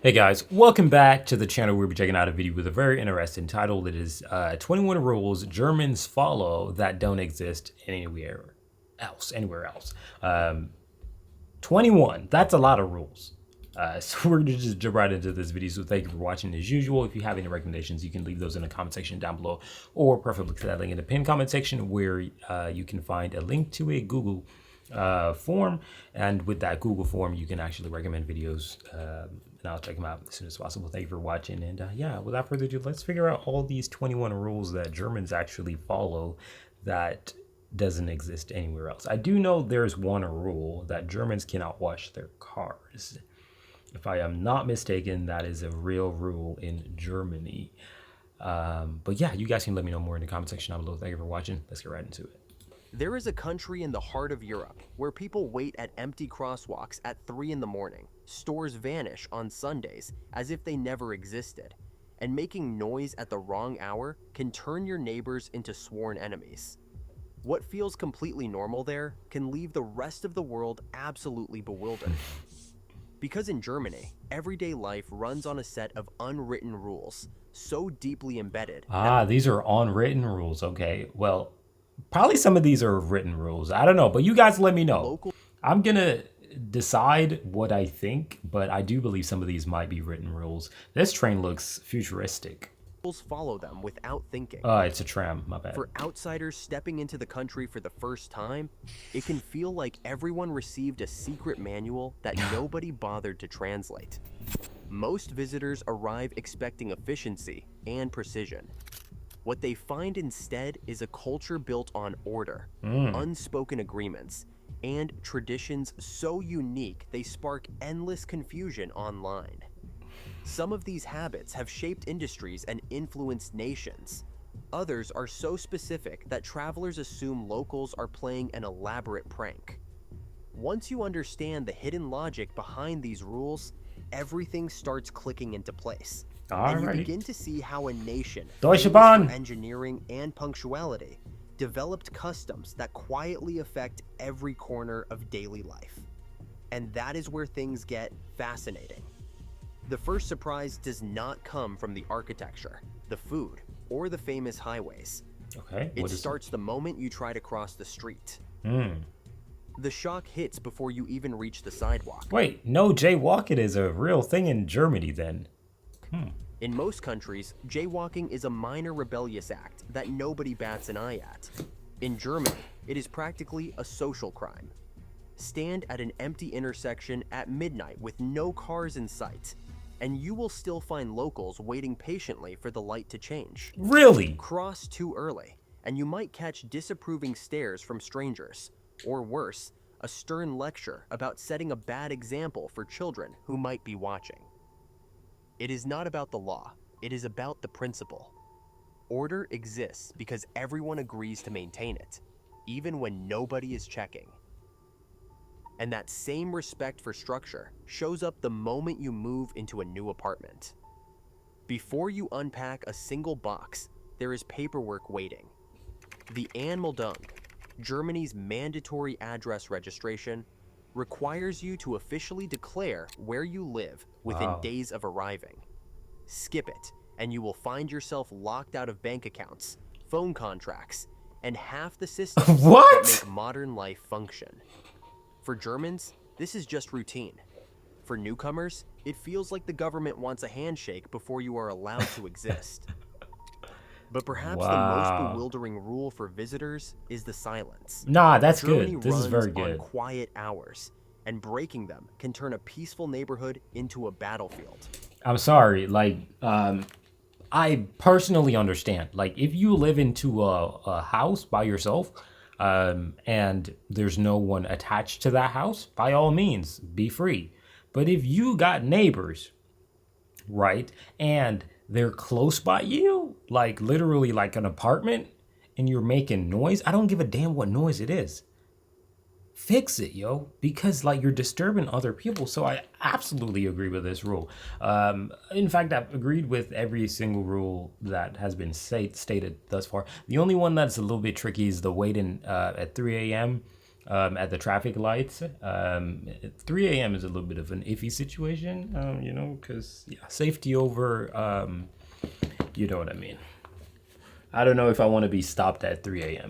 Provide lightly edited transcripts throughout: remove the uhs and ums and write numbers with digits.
Hey guys, welcome back to the channel. We'll be checking out a video with a very interesting title. It is 21 rules Germans follow that don't exist anywhere else. 21, that's a lot of rules. So we're gonna just jump right into this video. So thank you for watching as usual. If you have any recommendations, you can leave those in the comment section down below, or preferably to that link in the pinned comment section where you can find a link to a Google form. And with that Google form, you can actually recommend videos and I'll check them out as soon as possible. Thank you for watching. And yeah, without further ado, let's figure out all these 21 rules that Germans actually follow that doesn't exist anywhere else. I do know there's one rule that Germans cannot wash their cars. If I am not mistaken, that is a real rule in Germany. But yeah, you guys can let me know more in the comment section down below. Thank you for watching. Let's get right into it. There is a country in the heart of Europe where people wait at empty crosswalks at 3 in the morning, stores vanish on Sundays as if they never existed, and making noise at the wrong hour can turn your neighbors into sworn enemies. What feels completely normal there can leave the rest of the world absolutely bewildered. Because in Germany, everyday life runs on a set of unwritten rules, so deeply embedded. These are unwritten rules. Okay, well, probably some of these are written rules. I don't know, but you guys let me know. I'm gonna decide what I think, but I do believe some of these might be written rules. This train looks futuristic. Follow them without thinking. It's a tram, my bad. For outsiders stepping into the country for the first time, it can feel like everyone received a secret manual that nobody bothered to translate. Most visitors arrive expecting efficiency and precision. What they find instead is a culture built on order, unspoken agreements, and traditions so unique they spark endless confusion online. Some of these habits have shaped industries and influenced nations. Others are so specific that travelers assume locals are playing an elaborate prank. Once you understand the hidden logic behind these rules, everything starts clicking into place. And you begin to see how a nation, Deutsche Bahn, engineering and punctuality, developed customs that quietly affect every corner of daily life. And that is where things get fascinating. The first surprise does not come from the architecture, the food, or the famous highways. Okay. It starts the moment you try to cross the street. The shock hits before you even reach the sidewalk. Wait, no, jaywalking is a real thing in Germany then. In most countries, jaywalking is a minor rebellious act that nobody bats an eye at. In Germany, it is practically a social crime. Stand at an empty intersection at midnight with no cars in sight, and you will still find locals waiting patiently for the light to change. Really? Cross too early, and you might catch disapproving stares from strangers, or worse, a stern lecture about setting a bad example for children who might be watching. It is not about the law, it is about the principle. Order exists because everyone agrees to maintain it, even when nobody is checking. And that same respect for structure shows up the moment you move into a new apartment. Before you unpack a single box, there is paperwork waiting. The Anmeldung, Germany's mandatory address registration, requires you to officially declare where you live within days of arriving. Skip it, and you will find yourself locked out of bank accounts, phone contracts, and half the systems that make modern life function. For Germans, this is just routine. For newcomers, it feels like the government wants a handshake before you are allowed to exist. But perhaps the most bewildering rule for visitors is the silence. Nah, that's Germany good. This is very good. On quiet hours, and breaking them can turn a peaceful neighborhood into a battlefield. I'm sorry, like, I personally understand. Like, if you live into a house by yourself, and there's no one attached to that house, by all means, be free. But if you got neighbors, right, and they're close by you, like literally like an apartment, and you're making noise, I don't give a damn what noise it is. Fix it, yo, because like you're disturbing other people. So I absolutely agree with this rule. In fact, I've agreed with every single rule that has been stated thus far. The only one that's a little bit tricky is the waiting at 3 a.m. at the traffic lights. 3 a.m. is a little bit of an iffy situation, because safety over, you know what I mean. I don't know if I want to be stopped at 3 a.m.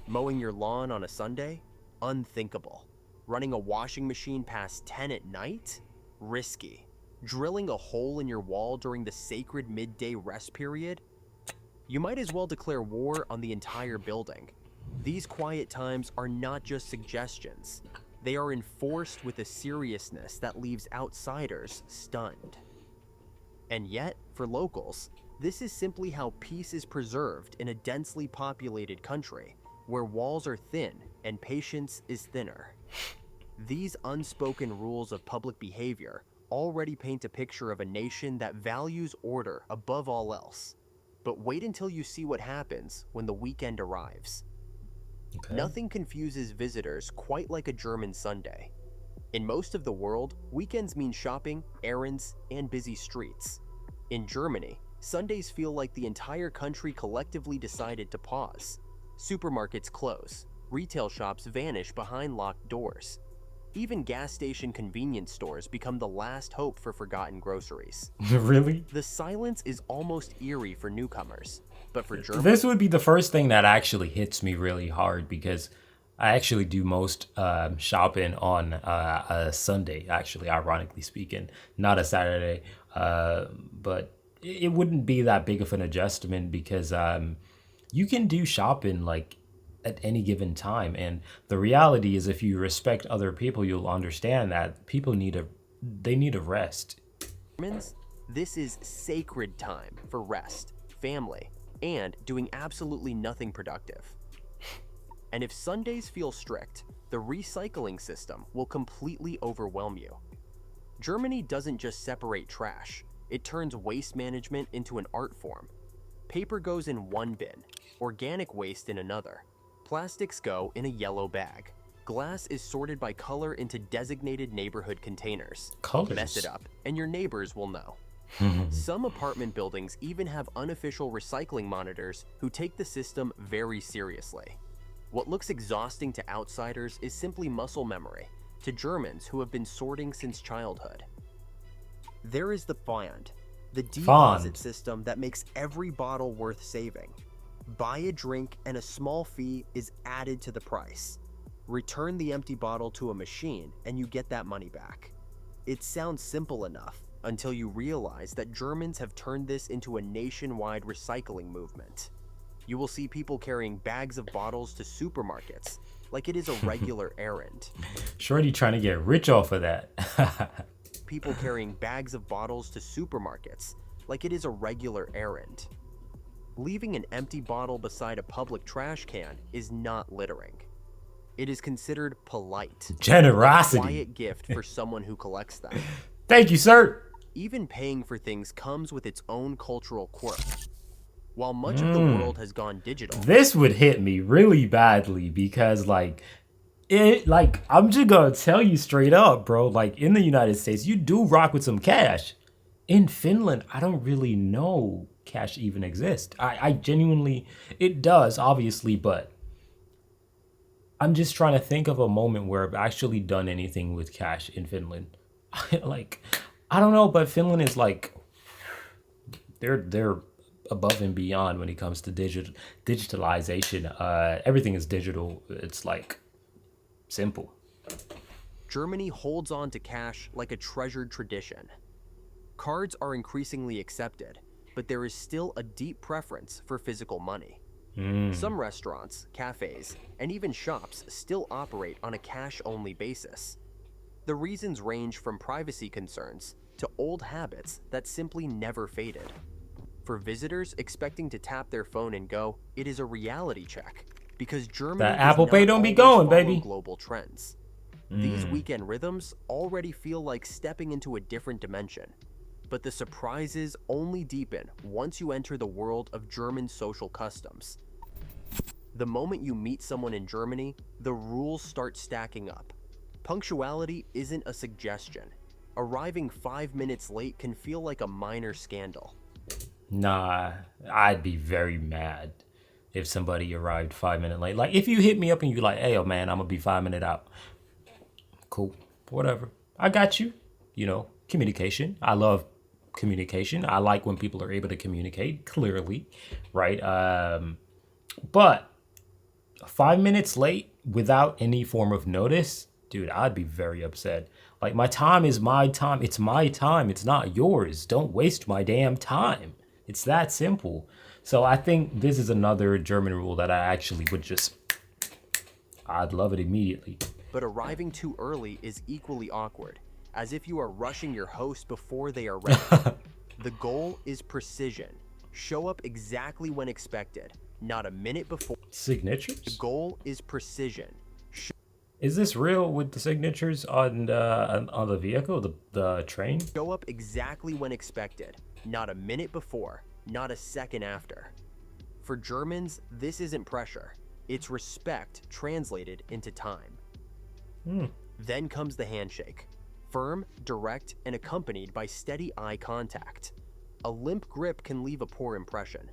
Mowing your lawn on a Sunday? Unthinkable. Running a washing machine past 10 at night? Risky. Drilling a hole in your wall during the sacred midday rest period? You might as well declare war on the entire building. These quiet times are not just suggestions. They are enforced with a seriousness that leaves outsiders stunned. And yet, for locals, this is simply how peace is preserved in a densely populated country where walls are thin and patience is thinner. These unspoken rules of public behavior already paint a picture of a nation that values order above all else. But wait until you see what happens when the weekend arrives. Okay. Nothing confuses visitors quite like a German Sunday. In most of the world, weekends mean shopping, errands, and busy streets. In Germany, Sundays feel like the entire country collectively decided to pause. Supermarkets close, retail shops vanish behind locked doors. Even gas station convenience stores become the last hope for forgotten groceries. Really? The silence is almost eerie for newcomers, but for Germans, This would be the first thing that actually hits me really hard because I actually do most shopping on a Sunday, actually, ironically speaking, not a Saturday. But it wouldn't be that big of an adjustment because you can do shopping like at any given time. And the reality is if you respect other people, you'll understand that people they need a rest. this is sacred time for rest, family, and doing absolutely nothing productive. And if Sundays feel strict, the recycling system will completely overwhelm you. Germany doesn't just separate trash, it turns waste management into an art form. Paper goes in one bin, organic waste in another. Plastics go in a yellow bag. Glass is sorted by color into designated neighborhood containers. Colors? Mess it up, and your neighbors will know. Some apartment buildings even have unofficial recycling monitors who take the system very seriously. What looks exhausting to outsiders is simply muscle memory to Germans who have been sorting since childhood. There is the Pfand, the deposit system that makes every bottle worth saving. Buy a drink and a small fee is added to the price. Return the empty bottle to a machine and you get that money back. It sounds simple enough until you realize that Germans have turned this into a nationwide recycling movement. You will see people carrying bags of bottles to supermarkets like it is a regular errand. Shorty trying to get rich off of that. People carrying bags of bottles to supermarkets like it is a regular errand. Leaving an empty bottle beside a public trash can is not littering. It is considered polite. Generosity. A quiet gift for someone who collects them. Thank you, sir. Even paying for things comes with its own cultural quirk. While much of the world has gone digital, This would hit me really badly because I'm just gonna tell you straight up, bro. Like in the United States, you do rock with some cash. In Finland, I don't really know cash even exists. I genuinely, it does, obviously, but I'm just trying to think of a moment where I've actually done anything with cash in Finland. I don't know, but Finland is like, they're above and beyond when it comes to digitalization. Everything is digital. It's like simple. Germany holds on to cash like a treasured tradition. Cards are increasingly accepted, but there is still a deep preference for physical money. Some restaurants, cafes, and even shops still operate on a cash-only basis. The reasons range from privacy concerns to old habits that simply never faded. For visitors expecting to tap their phone and go, it is a reality check because Germany That does Apple not Pay don't be always going, follow baby. global trends. These weekend rhythms already feel like stepping into a different dimension. But the surprises only deepen once you enter the world of German social customs. The moment you meet someone in Germany, the rules start stacking up. Punctuality isn't a suggestion. Arriving 5 minutes late can feel like a minor scandal. Nah, I'd be very mad if somebody arrived 5 minutes late. Like if you hit me up and you like, hey, oh man, I'm gonna be 5 minutes out. Cool, whatever. I got you. Communication. I love communication. I like when people are able to communicate clearly, right? But 5 minutes late without any form of notice, dude, I'd be very upset. Like my time is my time. It's my time. It's not yours. Don't waste my damn time. It's that simple. So I think this is another German rule that I actually would I'd love it immediately. But arriving too early is equally awkward, as if you are rushing your host before they are ready. The goal is precision. Show up exactly when expected, not a minute before. The Signatures? goal is precision. Is this real with the signatures on the vehicle, the train? Show up exactly when expected, not a minute before, not a second after. For Germans, this isn't pressure. It's respect translated into time. Then comes the handshake. Firm, direct, and accompanied by steady eye contact. A limp grip can leave a poor impression.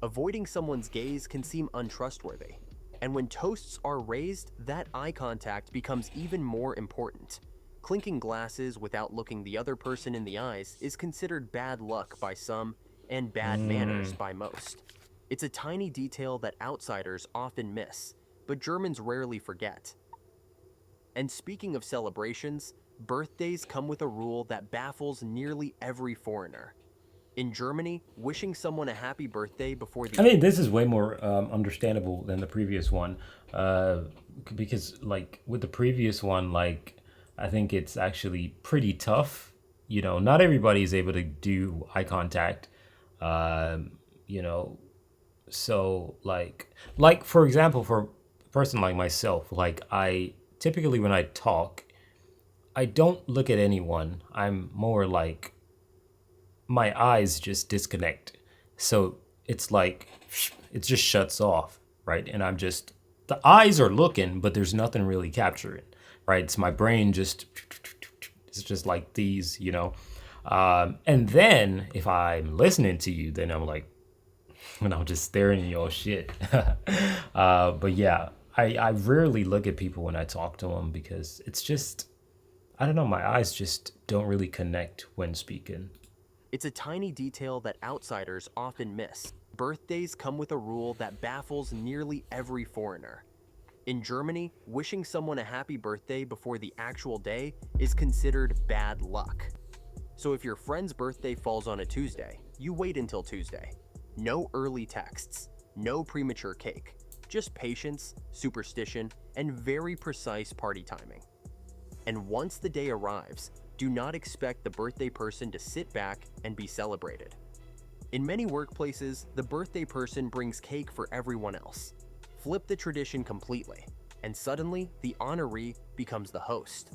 Avoiding someone's gaze can seem untrustworthy. And when toasts are raised, that eye contact becomes even more important. Clinking glasses without looking the other person in the eyes is considered bad luck by some and bad manners by most. It's a tiny detail that outsiders often miss, but Germans rarely forget. And speaking of celebrations, birthdays come with a rule that baffles nearly every foreigner. In Germany, wishing someone a happy birthday before the I mean, this is way more understandable than the previous one, because like with the previous one, like I think it's actually pretty tough. Not everybody is able to do eye contact. You know, so like for example, for a person like myself, like I typically when I talk, I don't look at anyone. I'm more like my eyes just disconnect. So it's like it just shuts off, right? And the eyes are looking, but there's nothing really capturing, right? It's my brain it's just like these. And then if I'm listening to you, then I'm like, and I'm just staring at your shit. But yeah, I rarely look at people when I talk to them because it's just, I don't know, my eyes just don't really connect when speaking. It's a tiny detail that outsiders often miss. Birthdays come with a rule that baffles nearly every foreigner. In Germany, wishing someone a happy birthday before the actual day is considered bad luck. So if your friend's birthday falls on a Tuesday, you wait until Tuesday. No early texts, no premature cake, just patience, superstition, and very precise party timing. And once the day arrives, do not expect the birthday person to sit back and be celebrated. In many workplaces, the birthday person brings cake for everyone else. Flip the tradition completely, and suddenly the honoree becomes the host.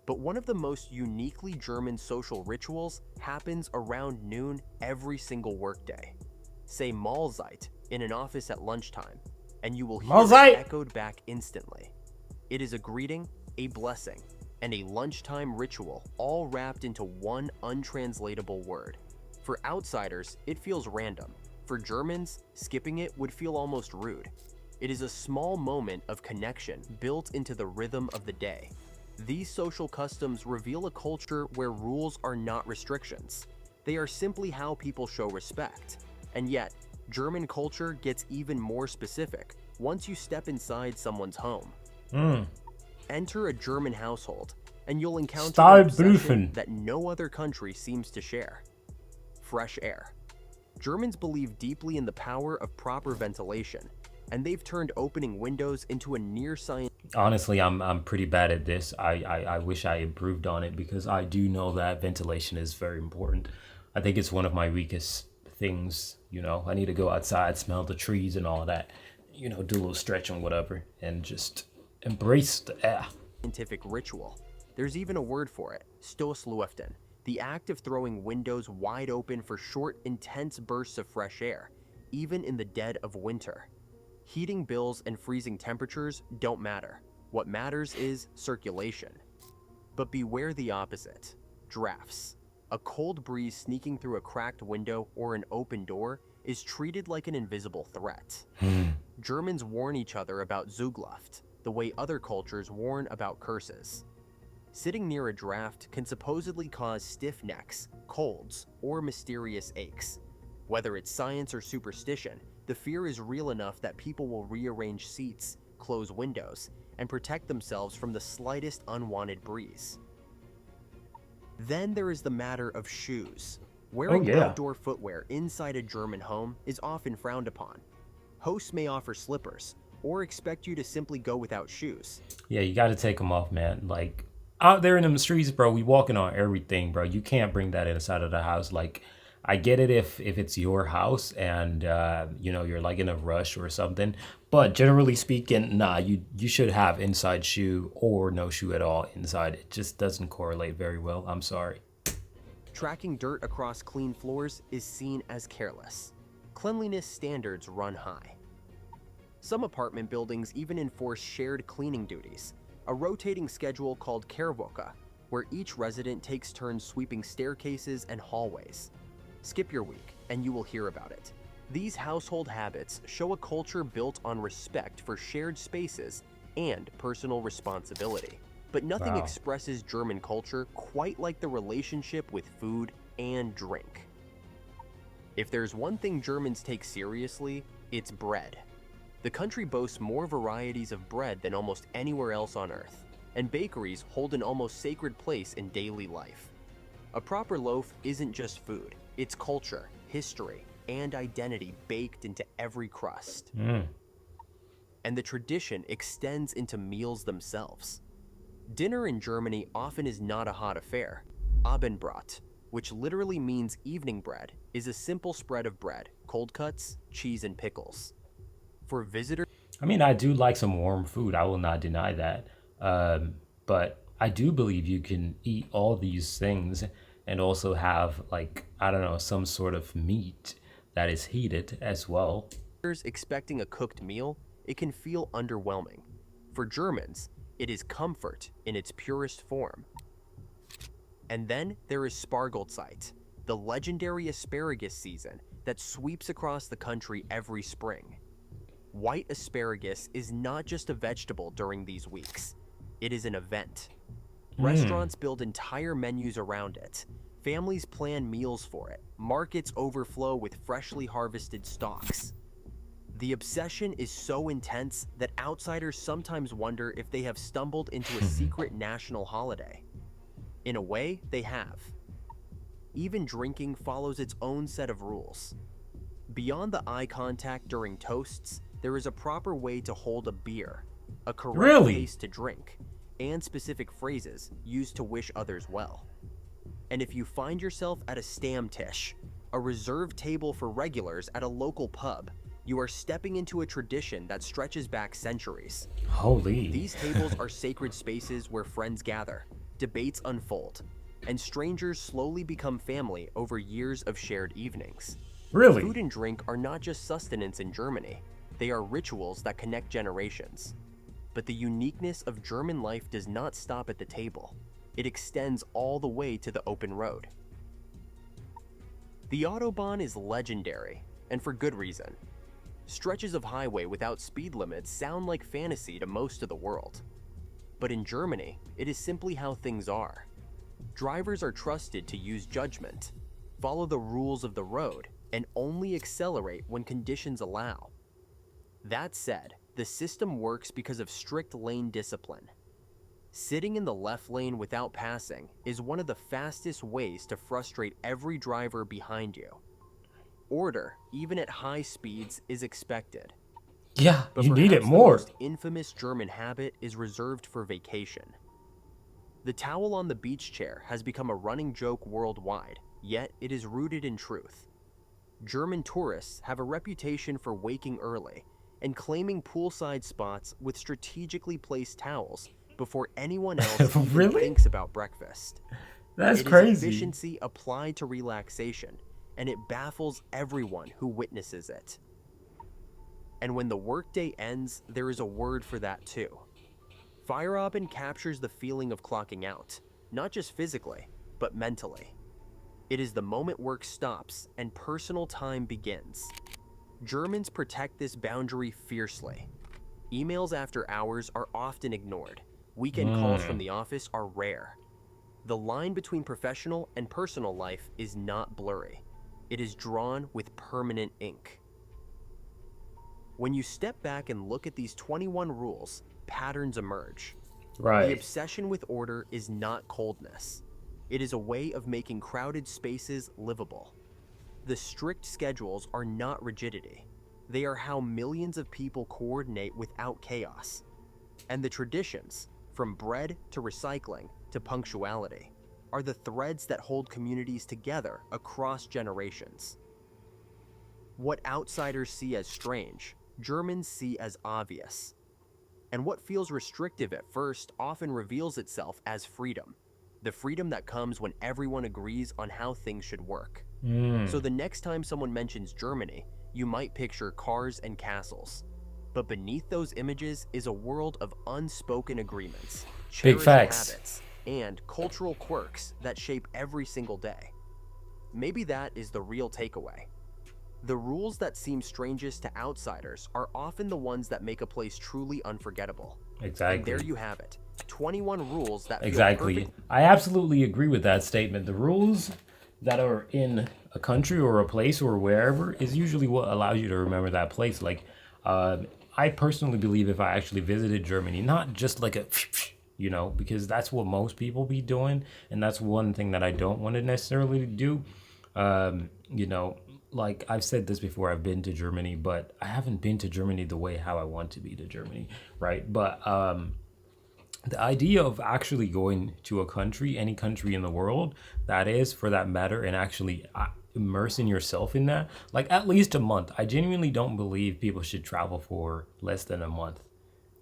But one of the most uniquely German social rituals happens around noon every single workday. Say Mahlzeit in an office at lunchtime, and you will hear Mahlzeit it echoed back instantly. It is a greeting, a blessing, and a lunchtime ritual all wrapped into one untranslatable word. For outsiders, it feels random. For Germans, skipping it would feel almost rude. It is a small moment of connection built into the rhythm of the day. These social customs reveal a culture where rules are not restrictions. They are simply how people show respect. And yet, German culture gets even more specific once you step inside someone's home. Enter a German household, and you'll encounter an obsession that no other country seems to share. Fresh air. Germans believe deeply in the power of proper ventilation, and they've turned opening windows into a near science. Honestly, I'm pretty bad at this. I wish I improved on it because I do know that ventilation is very important. I think it's one of my weakest things. I need to go outside, smell the trees and all that, do a little stretch and whatever, and just embrace the air. Scientific ritual. There's even a word for it, Stoßlüften, the act of throwing windows wide open for short, intense bursts of fresh air, even in the dead of winter. Heating bills and freezing temperatures don't matter. What matters is circulation. But beware the opposite, drafts. A cold breeze sneaking through a cracked window or an open door is treated like an invisible threat. Germans warn each other about Zugluft, the way other cultures warn about curses. Sitting near a draft can supposedly cause stiff necks, colds, or mysterious aches. Whether it's science or superstition, the fear is real enough that people will rearrange seats, close windows, and protect themselves from the slightest unwanted breeze. Then there is the matter of shoes. Wearing outdoor footwear inside a German home is often frowned upon. Hosts may offer slippers, or expect you to simply go without shoes. Yeah, you got to take them off, man. Like, out there in them streets, bro, we walking on everything, bro. You can't bring that inside of the house. Like, I get it if it's your house and you're like in a rush or something, but generally speaking, nah, you should have inside shoe or no shoe at all inside. It just doesn't correlate very well. I'm sorry. Tracking dirt across clean floors is seen as careless. Cleanliness standards run high. Some apartment buildings even enforce shared cleaning duties, a rotating schedule called Kehrwoche, where each resident takes turns sweeping staircases and hallways. Skip your week, and you will hear about it. These household habits show a culture built on respect for shared spaces and personal responsibility. But nothing expresses German culture quite like the relationship with food and drink. If there's one thing Germans take seriously, it's bread. The country boasts more varieties of bread than almost anywhere else on earth, and bakeries hold an almost sacred place in daily life. A proper loaf isn't just food, it's culture, history, and identity baked into every crust. And the tradition extends into meals themselves. Dinner in Germany often is not a hot affair. Abendbrot, which literally means evening bread, is a simple spread of bread, cold cuts, cheese, and pickles. For visitors, I mean, I do like some warm food. I will not deny that. But I do believe you can eat all these things and also have, like, I don't know, some sort of meat that is heated as well. expecting a cooked meal, it can feel underwhelming. For Germans, it is comfort in its purest form. And then there is Spargelzeit, the legendary asparagus season that sweeps across the country every spring. White asparagus is not just a vegetable during these weeks. It is an event. Restaurants build entire menus around it. Families plan meals for it. Markets overflow with freshly harvested stalks. The obsession is so intense that outsiders sometimes wonder if they have stumbled into a secret national holiday. In a way, they have. Even drinking follows its own set of rules. Beyond the eye contact during toasts, there is a proper way to hold a beer, a correct pace to drink, and specific phrases used to wish others well. And if you find yourself at a Stammtisch, a reserved table for regulars at a local pub, you are stepping into a tradition that stretches back centuries. Holy. These tables are sacred spaces where friends gather, debates unfold, and strangers slowly become family over years of shared evenings. Really? Food and drink are not just sustenance in Germany, they are rituals that connect generations. But the uniqueness of German life does not stop at the table. It extends all the way to the open road. The Autobahn is legendary, and for good reason. Stretches of highway without speed limits sound like fantasy to most of the world. But in Germany, it is simply how things are. Drivers are trusted to use judgment, follow the rules of the road, and only accelerate when conditions allow. That said, the system works because of strict lane discipline. Sitting in the left lane without passing is one of the fastest ways to frustrate every driver behind you. Order, even at high speeds, is expected. Yeah, But you need it perhaps more. The most infamous German habit is reserved for vacation. The towel on the beach chair has become a running joke worldwide, yet it is rooted in truth. German tourists have a reputation for waking early and claiming poolside spots with strategically placed towels before anyone else even Really? thinks about breakfast. That's It is crazy. efficiency applied to relaxation, and it baffles everyone who witnesses it. And when the workday ends, there is a word for that too. Feierabend captures the feeling of clocking out, not just physically, but mentally. It is the moment work stops and personal time begins. Germans protect this boundary fiercely. Emails after hours are often ignored. Weekend calls from the office are rare. The line between professional and personal life is not blurry. It is drawn with permanent ink. When you step back and look at these 21 rules, patterns emerge. The Right. obsession with order is not coldness. It is a way of making crowded spaces livable. The strict schedules are not rigidity. They are how millions of people coordinate without chaos. And the traditions, from bread to recycling to punctuality, are the threads that hold communities together across generations. What outsiders see as strange, Germans see as obvious. And what feels restrictive at first often reveals itself as freedom, the freedom that comes when everyone agrees on how things should work. So the next time someone mentions Germany, you might picture cars and castles. But beneath those images is a world of unspoken agreements, Big cherished facts. habits, and cultural quirks that shape every single day. Maybe that is the real takeaway. The rules that seem strangest to outsiders are often the ones that make a place truly unforgettable. And Exactly. there you have it. 21 rules that feel Exactly. perfect. I absolutely agree with that statement. The rules that are in a country or a place or wherever is usually what allows you to remember that place. Like, I personally believe if I actually visited Germany, not just like a, because that's what most people be doing, and that's one thing that I don't want to necessarily do. You know, like I've said this before, I've been to Germany, but I haven't been to Germany the way how I want to be to Germany, right? But the idea of actually going to a country, any country in the world, that is for that matter, and actually immersing yourself in that, like at least a month. I genuinely don't believe people should travel for less than a month,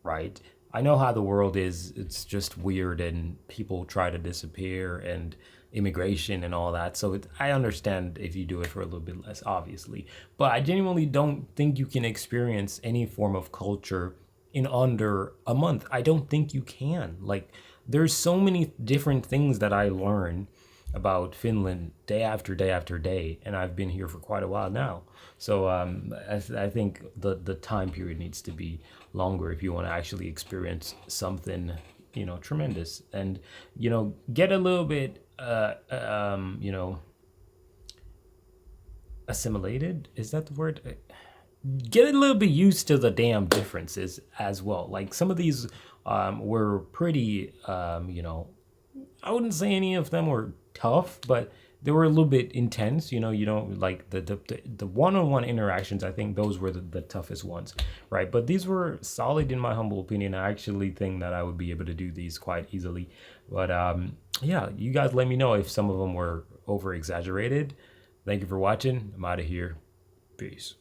right? I know how the world is. It's just weird and people try to disappear and immigration and all that. So I understand if you do it for a little bit less, obviously. But I genuinely don't think you can experience any form of culture in under a month. I don't think you can. Like, there's so many different things that I learn about Finland day after day after day, and I've been here for quite a while now. So I think the time period needs to be longer if you want to actually experience something, tremendous, and get a little bit, assimilated. Is that the word? Get a little bit used to the damn differences as well. Like some of these were pretty, I wouldn't say any of them were tough, but they were a little bit intense. You don't like the one-on-one interactions. I think those were the toughest ones, right? But these were solid in my humble opinion. I actually think that I would be able to do these quite easily. But yeah, you guys let me know if some of them were over exaggerated. Thank you for watching. I'm out of here. Peace.